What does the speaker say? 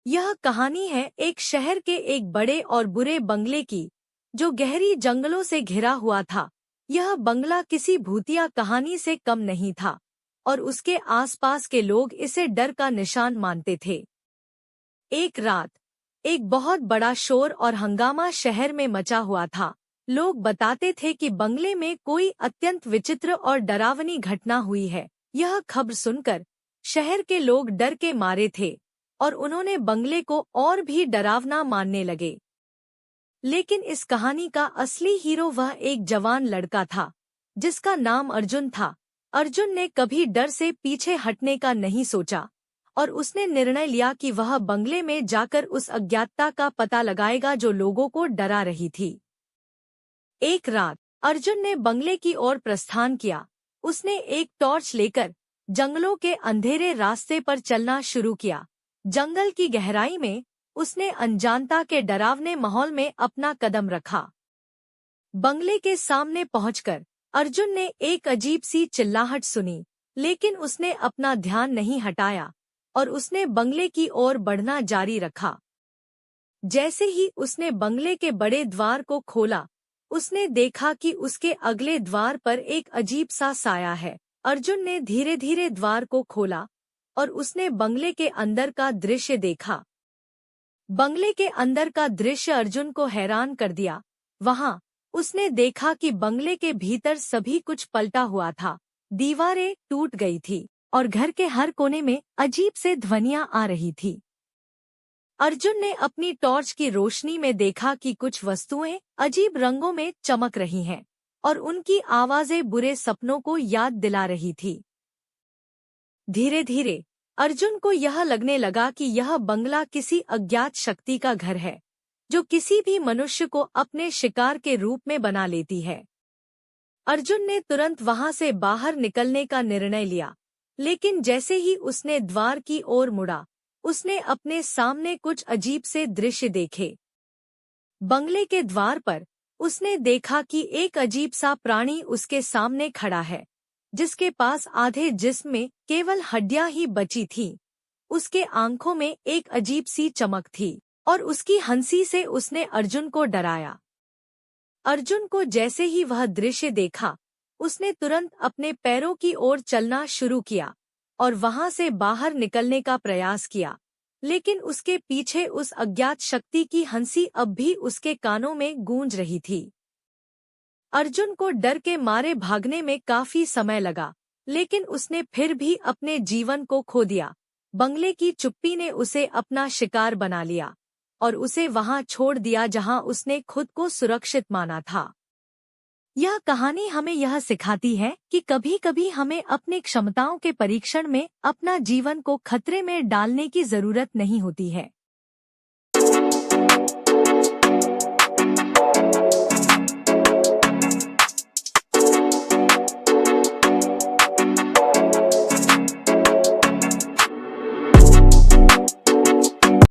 यह कहानी है एक शहर के एक बड़े और बुरे बंगले की, जो गहरी जंगलों से घिरा हुआ था। यह बंगला किसी भूतिया कहानी से कम नहीं था और उसके आसपास के लोग इसे डर का निशान मानते थे। एक रात एक बहुत बड़ा शोर और हंगामा शहर में मचा हुआ था। लोग बताते थे कि बंगले में कोई अत्यंत विचित्र और डरावनी घटना हुई है। यह खबर सुनकर शहर के लोग डर के मारे थे और उन्होंने बंगले को और भी डरावना मानने लगे। लेकिन इस कहानी का असली हीरो वह एक जवान लड़का था, जिसका नाम अर्जुन था। अर्जुन ने कभी डर से पीछे हटने का नहीं सोचा और उसने निर्णय लिया कि वह बंगले में जाकर उस अज्ञातता का पता लगाएगा जो लोगों को डरा रही थी। एक रात अर्जुन ने बंगले की ओर प्रस्थान किया। उसने एक टॉर्च लेकर जंगलों के अंधेरे रास्ते पर चलना शुरू किया। जंगल की गहराई में उसने अनजानता के डरावने माहौल में अपना कदम रखा। बंगले के सामने पहुंचकर अर्जुन ने एक अजीब सी चिल्लाहट सुनी, लेकिन उसने अपना ध्यान नहीं हटाया और उसने बंगले की ओर बढ़ना जारी रखा। जैसे ही उसने बंगले के बड़े द्वार को खोला, उसने देखा कि उसके अगले द्वार पर एक अजीब सा साया है। अर्जुन ने धीरे धीरे द्वार को खोला और उसने बंगले के अंदर का दृश्य देखा। बंगले के अंदर का दृश्य अर्जुन को हैरान कर दिया। वहां उसने देखा कि बंगले के भीतर सभी कुछ पलटा हुआ था। दीवारें टूट गई थी और घर के हर कोने में अजीब से ध्वनियां आ रही थी। अर्जुन ने अपनी टॉर्च की रोशनी में देखा कि कुछ वस्तुएं अजीब रंगों में चमक रही हैं और उनकी आवाजें बुरे सपनों को याद दिला रही थी। धीरे धीरे अर्जुन को यह लगने लगा कि यह बंगला किसी अज्ञात शक्ति का घर है, जो किसी भी मनुष्य को अपने शिकार के रूप में बना लेती है। अर्जुन ने तुरंत वहां से बाहर निकलने का निर्णय लिया, लेकिन जैसे ही उसने द्वार की ओर मुड़ा, उसने अपने सामने कुछ अजीब से दृश्य देखे। बंगले के द्वार पर उसने देखा कि एक अजीब सा प्राणी उसके सामने खड़ा है, जिसके पास आधे जिस्म में केवल हड्डियां ही बची थीं। उसके आंखों में एक अजीब सी चमक थी और उसकी हंसी से उसने अर्जुन को डराया। अर्जुन को जैसे ही वह दृश्य देखा, उसने तुरंत अपने पैरों की ओर चलना शुरू किया और वहां से बाहर निकलने का प्रयास किया, लेकिन उसके पीछे उस अज्ञात शक्ति की हंसी अब भी उसके कानों में गूंज रही थी। अर्जुन को डर के मारे भागने में काफी समय लगा, लेकिन उसने फिर भी अपने जीवन को खो दिया। बंगले की चुप्पी ने उसे अपना शिकार बना लिया और उसे वहां छोड़ दिया जहां उसने खुद को सुरक्षित माना था। यह कहानी हमें यह सिखाती है कि कभी-कभी हमें अपनी क्षमताओं के परीक्षण में अपना जीवन को खतरे में डालने की जरूरत नहीं होती है।